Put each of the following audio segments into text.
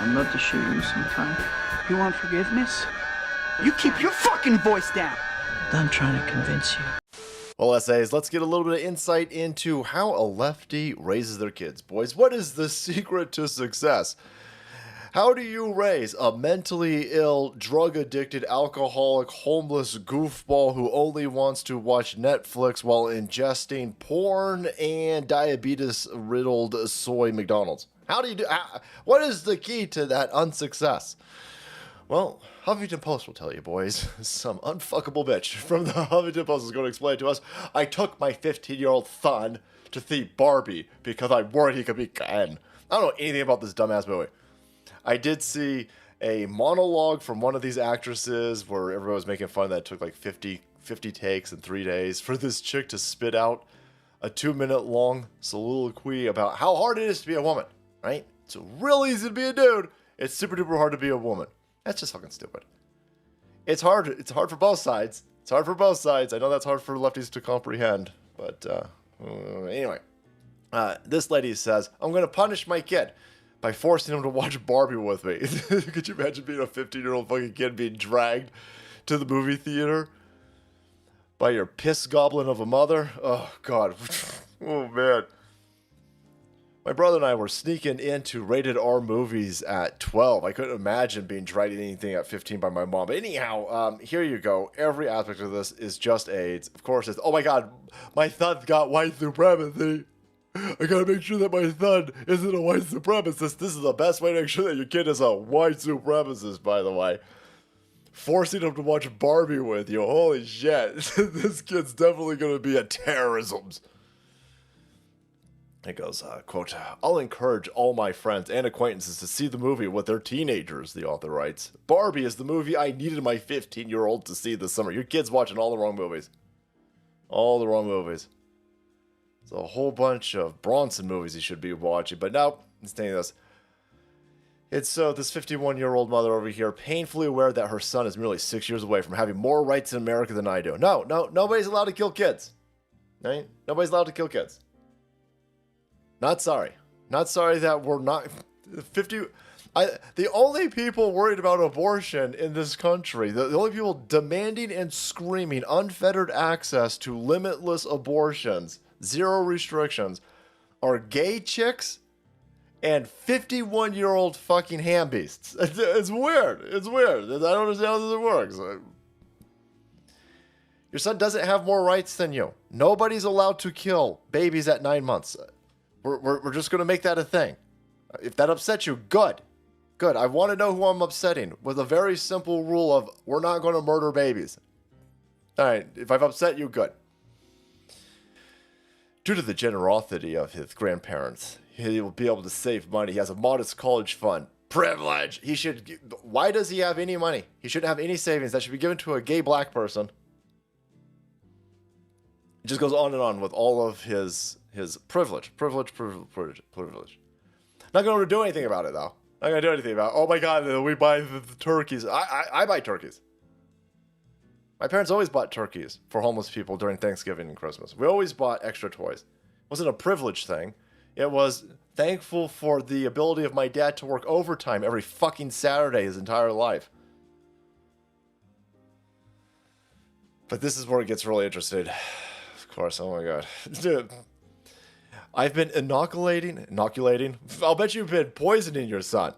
I'd love to show you sometime. You want forgiveness? You keep your fucking voice down! I'm done trying to convince you. Well, essays, let's get a little bit of insight into how a lefty raises their kids. Boys, what is the secret to success? How do you raise a mentally ill, drug-addicted, alcoholic, homeless goofball who only wants to watch Netflix while ingesting porn and diabetes-riddled soy McDonald's? How do you do? What is the key to that unsuccess? Well, Huffington Post will tell you, boys. Some unfuckable bitch from the Huffington Post is going to explain to us. I took my 15-year-old son to see Barbie because I worried he could be Ken. I don't know anything about this dumbass movie. I did see a monologue from one of these actresses where everybody was making fun that it took like 50 takes in 3 days for this chick to spit out a 2-minute long soliloquy about how hard it is to be a woman, right? It's real easy to be a dude. It's super duper hard to be a woman. That's just fucking stupid. It's hard. It's hard for both sides. It's hard for both sides. I know that's hard for lefties to comprehend. But anyway, this lady says, I'm going to punish my kid by forcing him to watch Barbie with me. Could you imagine being a 15-year-old fucking kid being dragged to the movie theater by your piss goblin of a mother? Oh, God. Oh, man. My brother and I were sneaking into rated R movies at 12. I couldn't imagine being dragged into anything at 15 by my mom. But anyhow, here you go. Every aspect of this is just AIDS. Of course, it's, oh my God, my son's got white supremacy. I gotta make sure that my son isn't a white supremacist. This is the best way to make sure that your kid is a white supremacist, by the way. Forcing him to watch Barbie with you. Holy shit. This kid's definitely gonna be a terrorism. It goes, quote, I'll encourage all my friends and acquaintances to see the movie with their teenagers, the author writes. Barbie is the movie I needed my 15-year-old to see this summer. Your kid's watching all the wrong movies. All the wrong movies. It's a whole bunch of Bronson movies he should be watching. But nope, it's saying this. It's this 51-year-old mother over here painfully aware that her son is merely 6 years away from having more rights in America than I do. No, nobody's allowed to kill kids. Right? Nobody's allowed to kill kids. Not sorry. Not sorry that we're not 50. The only people worried about abortion in this country, the only people demanding and screaming unfettered access to limitless abortions, zero restrictions, are gay chicks and 51-year-old fucking ham beasts. It's weird. It's weird. I don't understand how this works. Your son doesn't have more rights than you. Nobody's allowed to kill babies at 9 months. We're just going to make that a thing. If that upsets you, good. Good. I want to know who I'm upsetting with a very simple rule of we're not going to murder babies. All right. If I've upset you, good. Due to the generosity of his grandparents, he will be able to save money. He has a modest college fund. Privilege. Why does he have any money? He shouldn't have any savings. That should be given to a gay black person. It just goes on and on with all of his privilege. Not going to do anything about it, though. Not going to do anything about it. Oh, my God, we buy the turkeys. I buy turkeys. My parents always bought turkeys for homeless people during Thanksgiving and Christmas. We always bought extra toys. It wasn't a privilege thing. It was thankful for the ability of my dad to work overtime every fucking Saturday his entire life. But this is where it gets really interesting. Of course, oh my God. Dude. I've been inoculating. I'll bet you've been poisoning your son.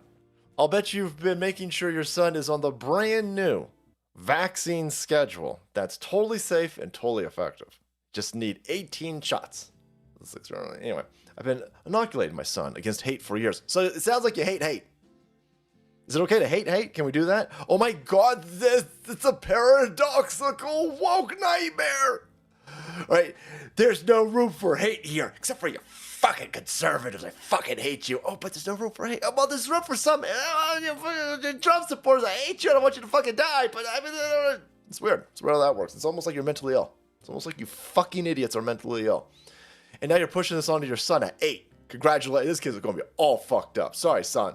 I'll bet you've been making sure your son is on the brand new vaccine schedule that's totally safe and totally effective. Just need 18 shots. Anyway, I've been inoculating my son against hate for years. So it sounds like you hate hate. Is it okay to hate hate? Can we do that? Oh my God, it's a paradoxical woke nightmare. Right? There's no room for hate here, except for you fucking conservatives. I fucking hate you. Oh, but there's no room for hate. Oh, well, there's room for some Trump supporters. I hate you. I don't want you to fucking die. But I mean, it's weird. It's weird how that works. It's almost like you're mentally ill. It's almost like you fucking idiots are mentally ill. And now you're pushing this onto your son at 8. Congratulations. This kid's going to be all fucked up. Sorry, son.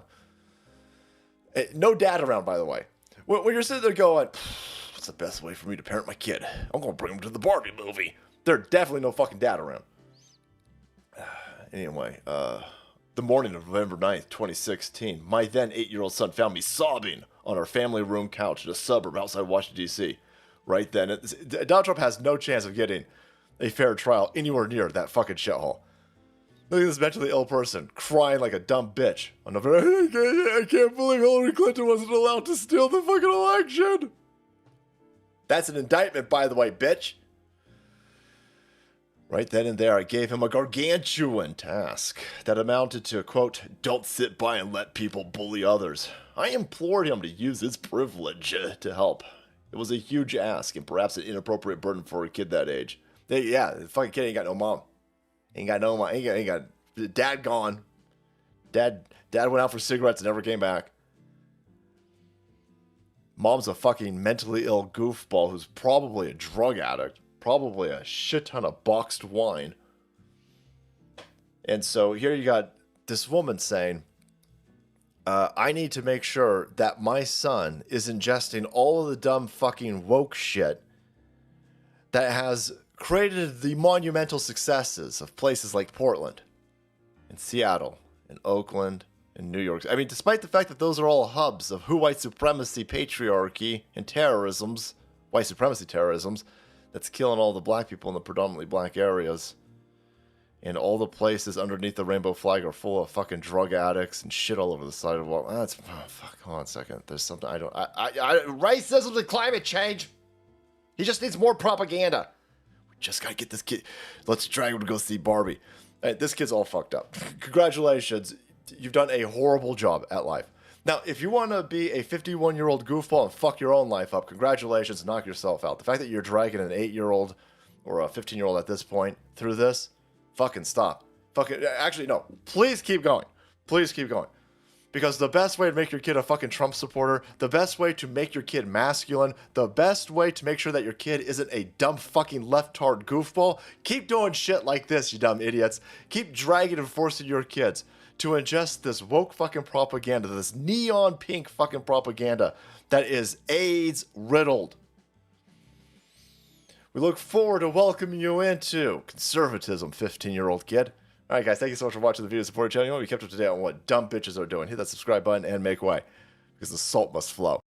No dad around, by the way. When you're sitting there going, what's the best way for me to parent my kid? I'm going to bring him to the Barbie movie. There's definitely no fucking dad around. Anyway, the The morning of November 9th, 2016, my then 8-year-old son found me sobbing on our family room couch in a suburb outside Washington, D.C. Right then, Donald Trump has no chance of getting a fair trial anywhere near that fucking shithole. Look at this mentally ill person crying like a dumb bitch on November. I can't believe Hillary Clinton wasn't allowed to steal the fucking election. That's an indictment, by the way, bitch. Right then and there, I gave him a gargantuan task that amounted to, quote, don't sit by and let people bully others. I implored him to use his privilege to help. It was a huge ask and perhaps an inappropriate burden for a kid that age. Yeah, the fucking kid ain't got no mom. Ain't got no mom. Ain't got dad gone. Dad went out for cigarettes and never came back. Mom's a fucking mentally ill goofball who's probably a drug addict. Probably a shit ton of boxed wine. And so here you got this woman saying, I need to make sure that my son is ingesting all of the dumb fucking woke shit that has created the monumental successes of places like Portland and Seattle and Oakland and New York. I mean, despite the fact that those are all hubs of white supremacy, patriarchy, and terrorisms, white supremacy terrorisms, that's killing all the black people in the predominantly black areas. And all the places underneath the rainbow flag are full of fucking drug addicts and shit all over the sidewalk. Fuck, hold on a second. There's something racism and climate change. He just needs more propaganda. We just gotta get this kid. Let's drag him to go see Barbie. Hey, this kid's all fucked up. Congratulations. You've done a horrible job at life. Now, if you want to be a 51-year-old goofball and fuck your own life up, congratulations, knock yourself out. The fact that you're dragging an 8-year-old or a 15-year-old at this point through this, fucking stop. Actually, no. Please keep going. Please keep going. Because the best way to make your kid a fucking Trump supporter, the best way to make your kid masculine, the best way to make sure that your kid isn't a dumb fucking left-hard goofball, keep doing shit like this, you dumb idiots. Keep dragging and forcing your kids to ingest this woke fucking propaganda, this neon pink fucking propaganda that is AIDS riddled. We look forward to welcoming you into conservatism, 15-year-old kid. All right, guys, thank you so much for watching the video. Support the channel. You want to be kept up to date on what dumb bitches are doing. Hit that subscribe button and make way, because the salt must flow.